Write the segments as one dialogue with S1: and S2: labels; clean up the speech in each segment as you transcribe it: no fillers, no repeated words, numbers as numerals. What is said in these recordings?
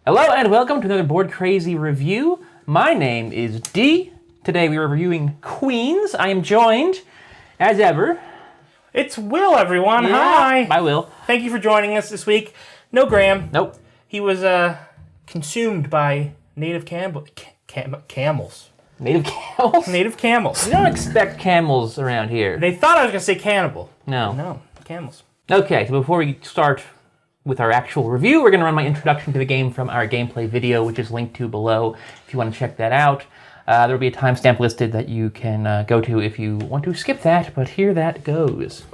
S1: Hello and welcome to another Board Crazy review. My name is D. Today we are reviewing Queenz. I am joined, as ever...
S2: It's Will, everyone.
S1: Yeah.
S2: Hi.
S1: Hi, Will.
S2: Thank you for joining us this week. No Graham.
S1: Nope.
S2: He was consumed by native camels.
S1: Native camels?
S2: Native camels.
S1: You don't expect camels around here.
S2: They thought I was going to say cannibal.
S1: No.
S2: No, camels.
S1: Okay, so before we start with our actual review, we're going to run my introduction to the game from our gameplay video, which is linked to below if you want to check that out. There will be a timestamp listed that you can go to if you want to skip that, but here that goes.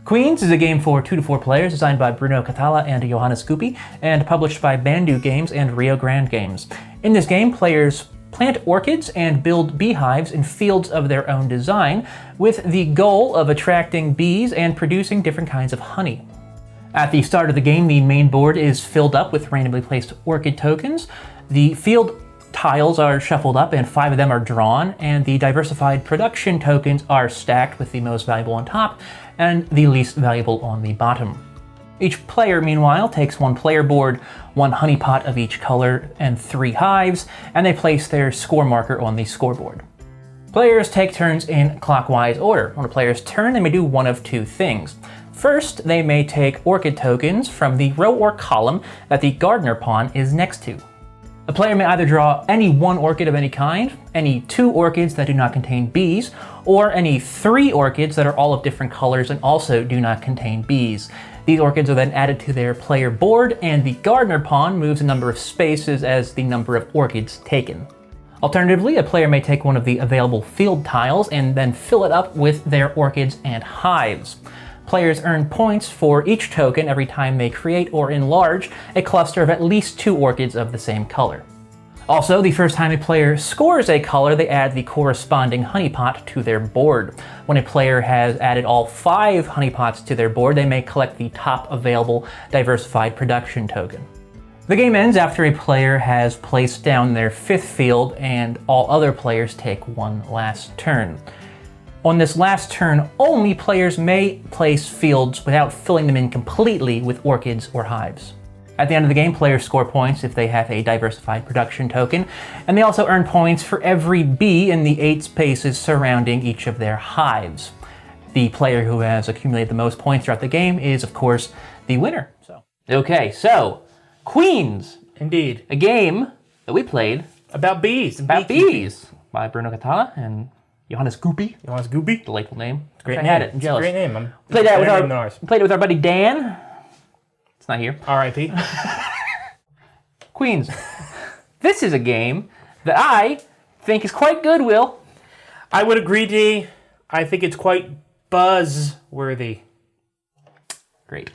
S1: Queenz is a game for 2 to 4 players, designed by Bruno Cathala and Johannes Goupy, and published by Mandoo Games and Grande Games. In this game, players plant orchids and build beehives in fields of their own design, with the goal of attracting bees and producing different kinds of honey. At the start of the game, the main board is filled up with randomly placed orchid tokens. The field tiles are shuffled up and 5 of them are drawn, and the diversified production tokens are stacked with the most valuable on top and the least valuable on the bottom. Each player, meanwhile, takes 1 player board, 1 honeypot of each color, and 3 hives, and they place their score marker on the scoreboard. Players take turns in clockwise order. On a player's turn, they may do one of 2 things. First, they may take orchid tokens from the row or column that the gardener pawn is next to. A player may either draw any 1 orchid of any kind, any 2 orchids that do not contain bees, or any 3 orchids that are all of different colors and also do not contain bees. These orchids are then added to their player board, and the gardener pawn moves a number of spaces as the number of orchids taken. Alternatively, a player may take one of the available field tiles and then fill it up with their orchids and hives. Players earn points for each token every time they create or enlarge a cluster of at least 2 orchids of the same color. Also, the first time a player scores a color, they add the corresponding honeypot to their board. When a player has added all 5 honeypots to their board, they may collect the top available diversified production token. The game ends after a player has placed down their 5th field and all other players take 1 last turn. On this last turn only, players may place fields without filling them in completely with orchids or hives. At the end of the game, players score points if they have a diversified production token, and they also earn points for every bee in the 8 spaces surrounding each of their hives. The player who has accumulated the most points throughout the game is, of course, the winner. Okay, so Queenz.
S2: Indeed.
S1: A game that we played
S2: about bees.
S1: About bees by Bruno Cathala and Johannes Goupy.
S2: Johannes Goupy.
S1: Delightful name.
S2: Great
S1: I
S2: name.
S1: had it. I'm jealous.
S2: Great name.
S1: Played it with our buddy Dan. It's not here.
S2: R.I.P.
S1: Queenz. This is a game that I think is quite good, Will.
S2: I would agree, D. I think it's quite buzz-worthy.
S1: Great.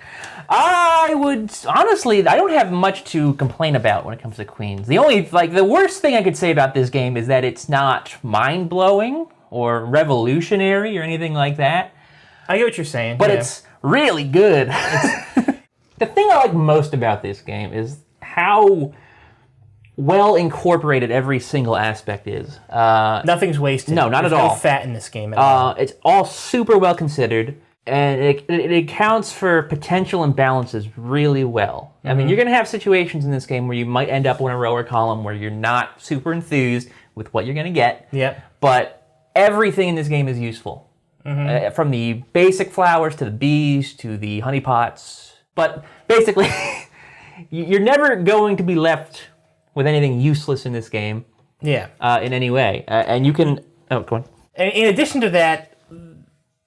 S1: I would, honestly, I don't have much to complain about when it comes to Queenz. The worst thing I could say about this game is that it's not mind-blowing or revolutionary or anything like that.
S2: I get what you're saying.
S1: But it's really good. The thing I like most about this game is how well incorporated every single aspect is.
S2: Nothing's wasted.
S1: No, not
S2: There's
S1: at all.
S2: no fat in this game at all.
S1: It's all super well considered, and it accounts for potential imbalances really well. I mean, you're going to have situations in this game where you might end up on a row or column where you're not super enthused with what you're going to get.
S2: Yep.
S1: But everything in this game is useful. From the basic flowers to the bees to the honeypots. But basically, you're never going to be left with anything useless in this game.
S2: Yeah.
S1: In any way. And you can... Oh, go on.
S2: And in addition to that,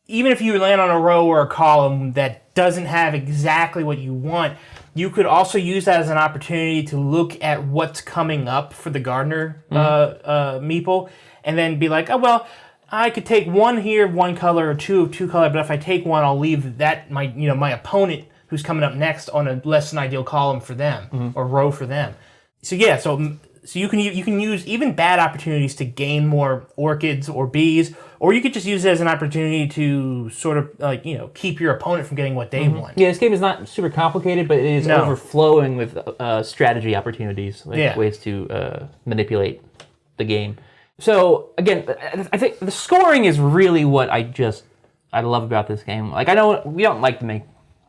S2: even if you land on a row or a column that doesn't have exactly what you want, you could also use that as an opportunity to look at what's coming up for the gardener meeple, and then be like, oh, well, I could take 1 here, 1 color, or 2 of 2 color, but if I take 1, I'll leave that my opponent who's coming up next on a less than ideal column for them or row for them. So yeah, so you can use even bad opportunities to gain more orchids or bees, or you could just use it as an opportunity to sort of keep your opponent from getting what they want.
S1: Yeah, this game is not super complicated, but it is overflowing with strategy opportunities, ways to manipulate the game. So again, I think the scoring is really what I love about this game. Like, I know we don't like to make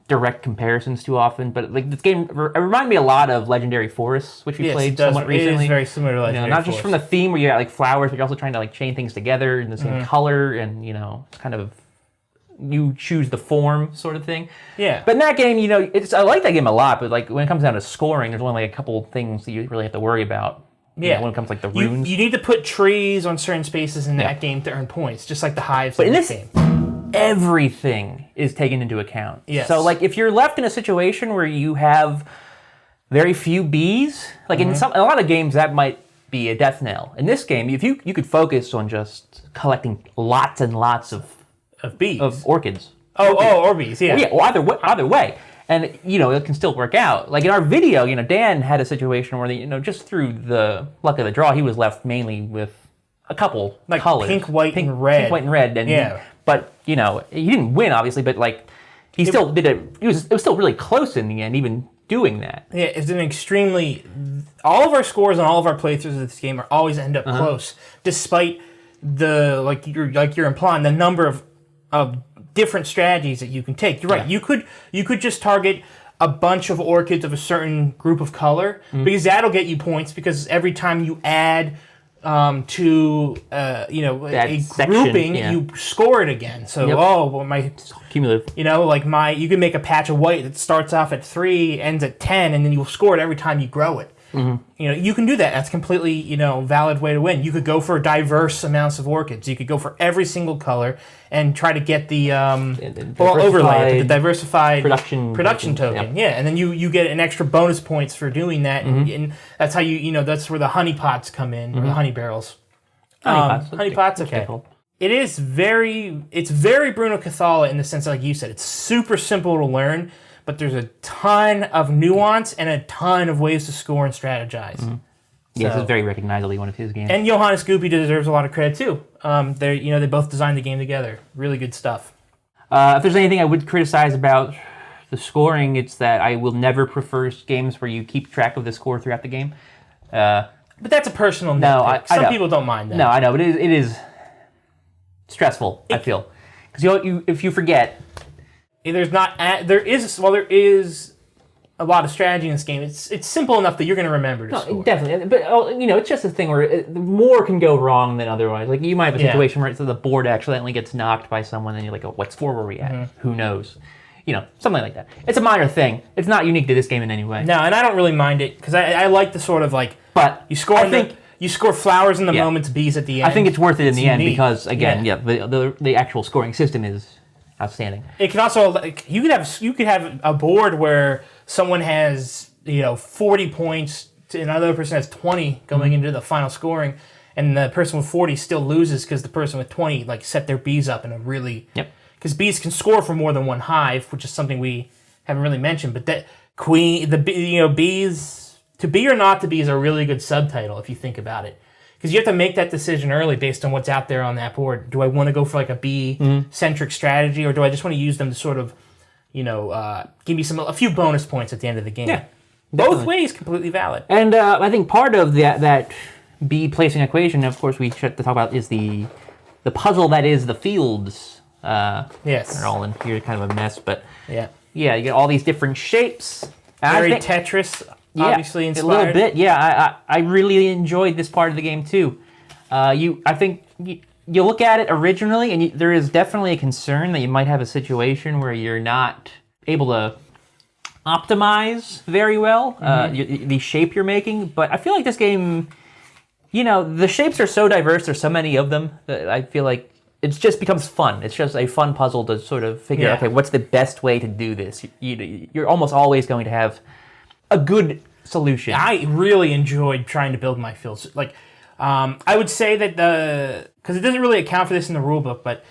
S1: direct comparisons too often, but like this game it reminded me a lot of Legendary Forests, which we played somewhat recently.
S2: It is very similar to Legendary
S1: Not just from the theme where you got like flowers, but you're also trying to like chain things together in the same color, and it's kind of you choose the form sort of thing.
S2: Yeah.
S1: But in that game, I like that game a lot, but like when it comes down to scoring, there's only like a couple things that you really have to worry about.
S2: Yeah.
S1: When it comes to like the runes.
S2: You need to put trees on certain spaces in that game to earn points, just like the hives in this game.
S1: Everything is taken into account.
S2: Yes.
S1: So like if you're left in a situation where you have very few bees, like in a lot of games that might be a death knell. In this game, if you could focus on just collecting lots and lots of
S2: bees,
S1: of orchids.
S2: Or bees, yeah.
S1: Yeah, well, either way. And, it can still work out. Like in our video, Dan had a situation where, just through the luck of the draw, he was left mainly with a couple colors.
S2: Pink, white, and red.
S1: Pink, white, and red. And but, he didn't win, obviously, but, like, he still did it. It was still really close in the end, even doing that.
S2: Yeah, it's an extremely... All of our scores and all of our playthroughs of this game are always end up close, despite the, like you're implying, the number of different strategies that you can take. You're right. You could just target a bunch of orchids of a certain group of color because that'll get you points because every time you add to a grouping, you score it again. So my
S1: cumulative.
S2: You can make a patch of white that starts off at 3, ends at 10, and then you'll score it every time you grow it. You can do that. That's completely, valid way to win. You could go for diverse amounts of orchids. You could go for every single color and try to get the overlay, the diversified production token. Yeah, and then you get an extra bonus points for doing that, and that's how that's where the honey pots come in, or the honey barrels. Honey pots, okay. It's very Bruno Cathala in the sense, like you said, it's super simple to learn. But there's a ton of nuance and a ton of ways to score and strategize.
S1: This is very recognizably one of his games.
S2: And Johannes Goupy deserves a lot of credit too. They both designed the game together. Really good stuff.
S1: If there's anything I would criticize about the scoring, it's that I will never prefer games where you keep track of the score throughout the game.
S2: But that's a personal nitpick. Some people don't mind that.
S1: No, I know, but it is stressful. I feel because if you forget.
S2: There is a lot of strategy in this game. It's simple enough that you're going to remember to score.
S1: Definitely. But it's just a thing where more can go wrong than otherwise. Like you might have a situation where the board accidentally gets knocked by someone, and you're like, "Oh, what score were we at? Who knows?" Something like that. It's a minor thing. It's not unique to this game in any way.
S2: No, and I don't really mind it because I like the sort of like.
S1: But
S2: you score. You score flowers in the moments, bees at the end.
S1: I think it's worth it in the end because again, the actual scoring system is outstanding.
S2: It can also you could have a board where someone has 40 points and another person has 20 going into the final scoring, and the person with 40 still loses because the person with 20 set their bees up in a really because bees can score for more than one hive, which is something we haven't really mentioned. But that bees to be or not to be is a really good subtitle if you think about it. Because you have to make that decision early based on what's out there on that board. Do I want to go for a bee-centric strategy, or do I just want to use them to sort of, give me a few bonus points at the end of the game? Yeah, both ways completely valid.
S1: And I think part of that bee placing equation, of course, we should talk about is the puzzle that is the fields.
S2: Yes,
S1: they're all in here, kind of a mess, but
S2: yeah,
S1: you get all these different shapes.
S2: Very Tetris. Obviously inspired.
S1: A little bit, yeah. I really enjoyed this part of the game too. I think you look at it originally, and there is definitely a concern that you might have a situation where you're not able to optimize very well the shape you're making. But I feel like this game, the shapes are so diverse. There's so many of them that I feel like it just becomes fun. It's just a fun puzzle to sort of figure out, okay, what's the best way to do this? You're almost always going to have a good solution.
S2: I really enjoyed trying to build my fields. I would say that because it doesn't really account for this in the rulebook, but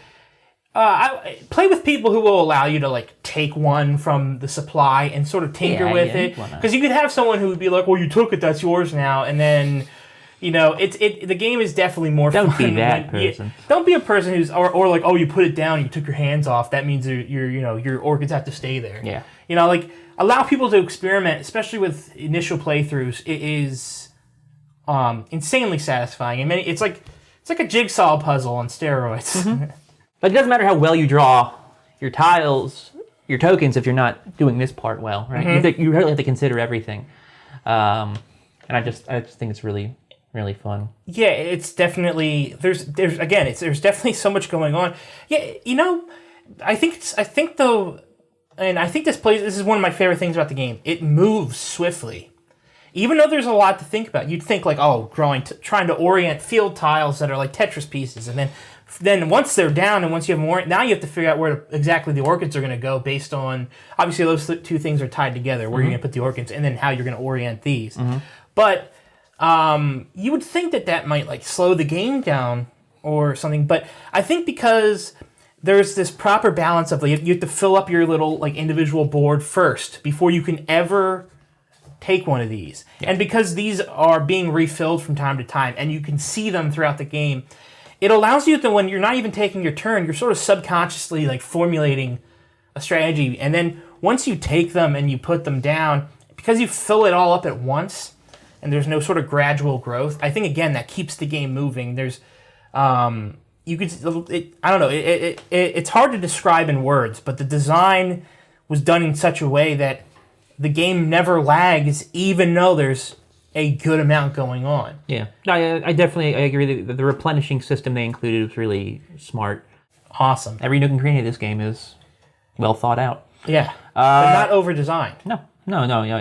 S2: I play with people who will allow you to take one from the supply and sort of tinker with it. Because you could have someone who would be like, "Well, you took it, that's yours now," and then the game is definitely more fun.
S1: Don't be that person.
S2: Don't be a person who's or like, "Oh, you put it down, you took your hands off. That means your orchids have to stay there."
S1: Yeah.
S2: Allow people to experiment, especially with initial playthroughs. It is insanely satisfying. And it's like a jigsaw puzzle on steroids.
S1: But it doesn't matter how well you draw your tiles, your tokens if you're not doing this part well, right? You really have to consider everything. And I just think it's really, really fun.
S2: Yeah, it's definitely there's definitely so much going on. Yeah, I think this is one of my favorite things about the game. It moves swiftly. Even though there's a lot to think about, you'd think like, trying to orient field tiles that are like Tetris pieces, and then once they're down and once you have more, now you have to figure out where exactly the orchids are going to go based on, obviously those two things are tied together, where you're going to put the orchids and then how you're going to orient these. But you would think that might like slow the game down or something, but I think because there's this proper balance of like, you have to fill up your little like individual board first before you can ever take one of these. And because these are being refilled from time to time and you can see them throughout the game, it allows you to, when you're not even taking your turn, you're sort of subconsciously like formulating a strategy. And then once you take them and you put them down, because you fill it all up at once and there's no sort of gradual growth, I think again that keeps the game moving. There's I don't know, it's hard to describe in words, but the design was done in such a way that the game never lags, even though there's a good amount going on.
S1: Yeah, no, I agree that the replenishing system they included was really smart.
S2: Awesome.
S1: Every nook and cranny of this game is well thought out.
S2: Yeah, but not over-designed.
S1: No.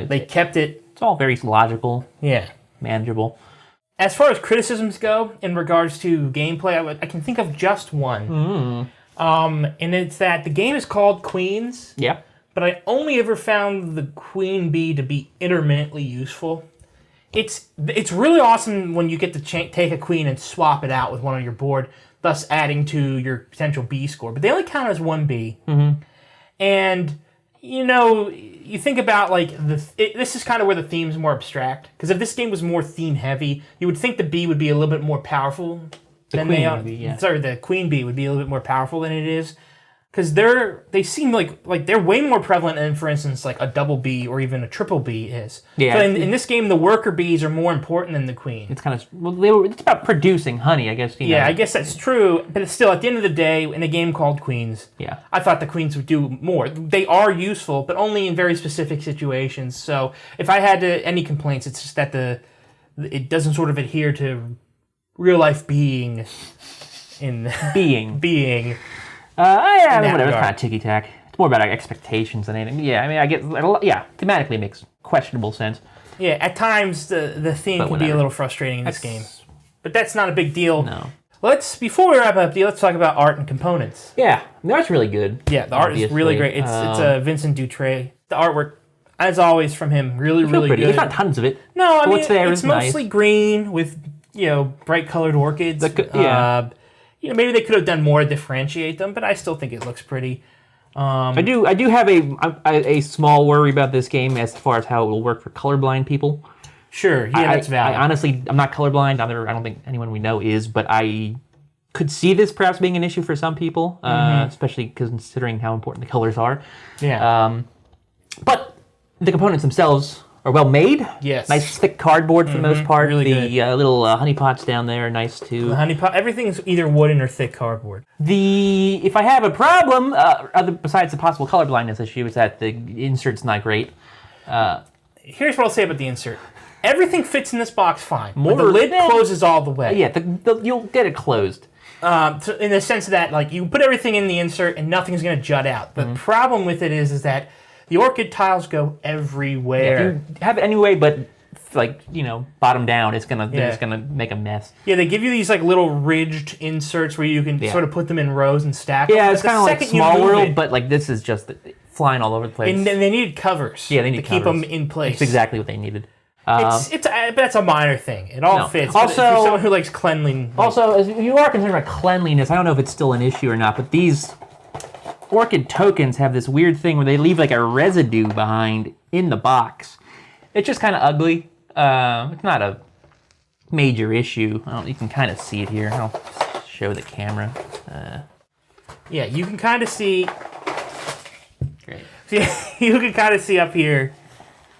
S2: They kept it...
S1: It's all very logical.
S2: Yeah.
S1: Manageable.
S2: As far as criticisms go, in regards to gameplay, I can think of just one. And it's that the game is called Queenz.
S1: Yeah.
S2: But I only ever found the queen bee to be intermittently useful. It's really awesome when you get to take a queen and swap it out with one on your board, thus adding to your potential bee score. But they only count as one bee. And, you think about, like, this is kind of where the theme's more abstract. Because if this game was more theme-heavy, you would think the bee would be a little bit more powerful than they are. The queen bee would be a little bit more powerful than it is. Because they seem like they're way more prevalent than, for instance, like a double bee or even a triple bee is. Yeah. So in this game, the worker bees are more important than the queen.
S1: It's kind of it's about producing honey, I guess.
S2: Yeah, I guess that's true. But it's still, at the end of the day, in a game called Queenz,
S1: yeah,
S2: I thought the queens would do more. They are useful, but only in very specific situations. So if I had any complaints, it's just that it doesn't sort of adhere to real life being in being.
S1: Whatever. It's kind of ticky-tack. It's more about expectations than anything. Yeah, I mean, I get... Yeah, thematically it makes questionable sense.
S2: Yeah, at times the theme can be a little frustrating in this game. But that's not a big deal.
S1: No.
S2: Before we wrap up, let's talk about art and components.
S1: Yeah, the art's really good.
S2: Yeah, the art is really great. It's Vincent Dutray. The artwork, as always, from him, really good.
S1: There's not tons of it.
S2: No, I mean, it's mostly green with, bright colored orchids. Maybe they could have done more to differentiate them, but I still think it looks pretty.
S1: I do have a small worry about this game as far as how it will work for colorblind people.
S2: Sure, yeah, that's valid.
S1: Honestly, I'm not colorblind. I don't think anyone we know is, but I could see this perhaps being an issue for some people, especially considering how important the colors are.
S2: Yeah.
S1: But the components themselves are well made.
S2: Yes.
S1: Nice thick cardboard for the most part.
S2: Really
S1: the little honey pots down there are nice too.
S2: The honey pot, everything's either wooden or thick cardboard.
S1: If I have a problem, besides the possible color blindness issue, is that the insert's not great.
S2: Here's what I'll say about the insert. Everything fits in this box fine. But the lid closes all the way.
S1: Yeah, you'll get it closed.
S2: In the sense that you put everything in the insert and nothing's going to jut out. The problem with it is that the orchid tiles go everywhere.
S1: Yeah, if you have it anyway, but bottom down, it's gonna make a mess.
S2: Yeah, they give you these little ridged inserts where you can sort of put them in rows and stack them.
S1: Yeah, it's kind of like Small World, but this is just flying all over the place.
S2: And they needed covers. Yeah, they need to keep them in place.
S1: It's exactly what they needed.
S2: But that's a minor thing. It all fits. Also, for someone who likes cleanliness.
S1: Also, if you are concerned about cleanliness, I don't know if it's still an issue or not, but these orchid tokens have this weird thing where they leave a residue behind in the box. It's just kind of ugly. It's not a major issue. You can kind of see it here. I'll show the camera.
S2: Yeah, you can kind of see.
S1: Great.
S2: You can kind of see up here,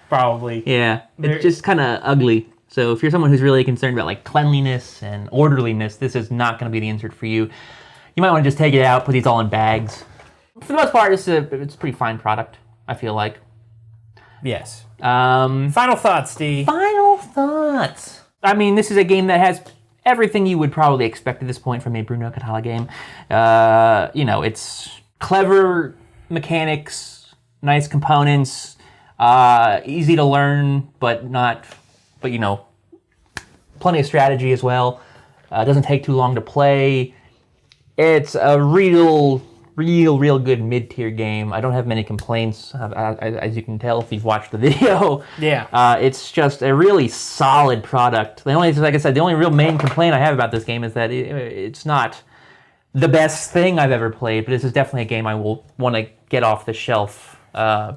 S2: probably.
S1: Yeah, it's just kind of ugly. So if you're someone who's really concerned about cleanliness and orderliness, this is not going to be the insert for you. You might want to just take it out, put these all in bags. for the most part, it's a pretty fine product, I feel like.
S2: Yes.
S1: Final
S2: thoughts, D.
S1: Final thoughts. I mean, this is a game that has everything you would probably expect at this point from a Bruno Cathala game. It's clever mechanics, nice components, easy to learn, but plenty of strategy as well. Doesn't take too long to play. It's a real good mid-tier game. I don't have many complaints, as you can tell if you've watched the video.
S2: Yeah.
S1: It's just a really solid product. Like I said, the only real main complaint I have about this game is that it's not the best thing I've ever played, but this is definitely a game I will want to get off the shelf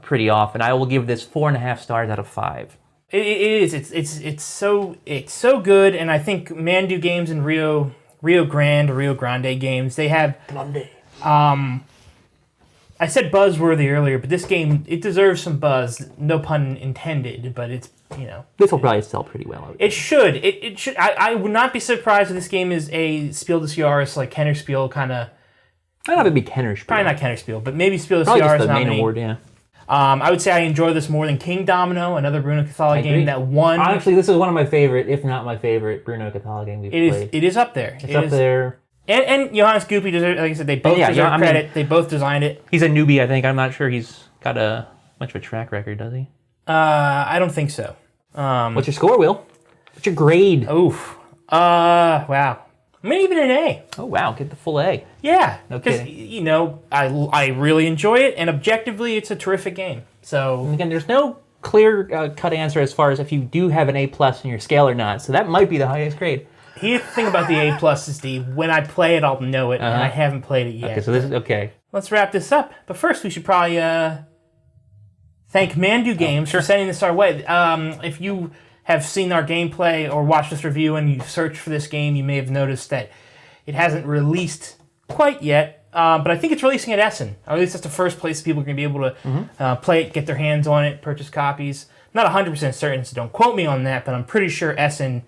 S1: pretty often. I will give this 4.5 stars out of 5.
S2: It is. It's so good, and I think Mandoo games and Rio Grande games, they have.
S1: Grande.
S2: I said buzzworthy earlier, but this game, it deserves some buzz. No pun intended, but it's,
S1: This will probably sell pretty well.
S2: It should. It should. I would not be surprised if this game is a Spiel des Jahres, like Kenner Spiel kind of.
S1: Might not be Kenner Spiel.
S2: Probably not Kenner Spiel, but maybe Spiel des
S1: Jahres
S2: Jahres
S1: the
S2: nominee.
S1: main award, yeah.
S2: I would say I enjoy this more than King Domino, another Bruno Cathala game that won.
S1: Honestly, this is one of my favorite, if not my favorite, Bruno Cathala game we've played.
S2: It is up there.
S1: It's up there.
S2: And Johannes Goupy deserves, like I said, they both deserve credit. They both designed it.
S1: He's a newbie, I think. I'm not sure he's got much of a track record, does he?
S2: I don't think so.
S1: What's your score, Will? What's your grade?
S2: Oof. Wow. Maybe even an A.
S1: Oh, wow. Get the full A.
S2: Yeah.
S1: No
S2: because, I really enjoy it, and objectively, it's a terrific game. So,
S1: and again, there's no clear-cut answer as far as if you do have an A+ in your scale or not, so that might be the highest grade.
S2: Here's the thing about the A+ is, D, when I play it, I'll know it, and I haven't played it yet.
S1: Okay, so this is okay.
S2: Let's wrap this up. But first, we should probably thank Mandoo Games for sending this our way. If you have seen our gameplay or watched this review and you've searched for this game, you may have noticed that it hasn't released quite yet, but I think it's releasing at Essen. Or at least that's the first place people are going to be able to play it, get their hands on it, purchase copies. Not 100% certain, so don't quote me on that, but I'm pretty sure Essen.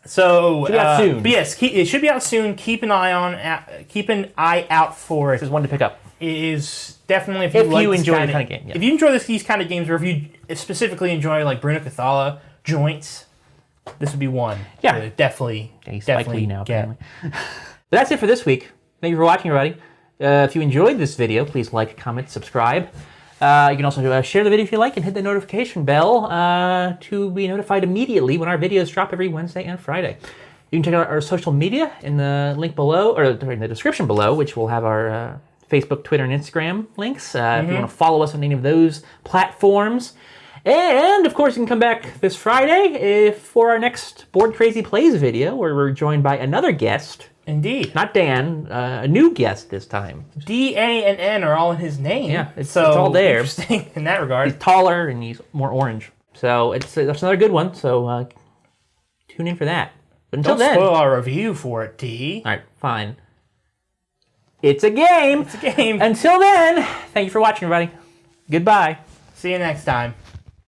S2: So
S1: should be out soon.
S2: But yes, it should be out soon. Keep an eye out for it.
S1: This is one to pick up.
S2: It is definitely if
S1: you enjoy this kind of game. Yeah.
S2: If you enjoy these kind of games, or if you specifically enjoy like Bruno Cathala joints, this would be one.
S1: Yeah,
S2: definitely
S1: now. Apparently. But that's it for this week. Thank you for watching, everybody. If you enjoyed this video, please like, comment, subscribe. You can also share the video if you like and hit the notification bell to be notified immediately when our videos drop every Wednesday and Friday. You can check out our social media in the link below, or in the description below, which will have our Facebook, Twitter, and Instagram links if you want to follow us on any of those platforms. And, of course, you can come back this Friday for our next Board Crazy Plays video, where we're joined by another guest.
S2: Indeed.
S1: Not Dan, a new guest this time.
S2: D, A, and N are all in his name.
S1: Yeah, it's all there.
S2: Interesting in that regard.
S1: He's taller and he's more orange. So that's another good one. So tune in for that. But until then...
S2: Don't spoil our review for it, D.
S1: All right, fine. It's a game.
S2: It's a game.
S1: Until then, thank you for watching, everybody. Goodbye.
S2: See you next time.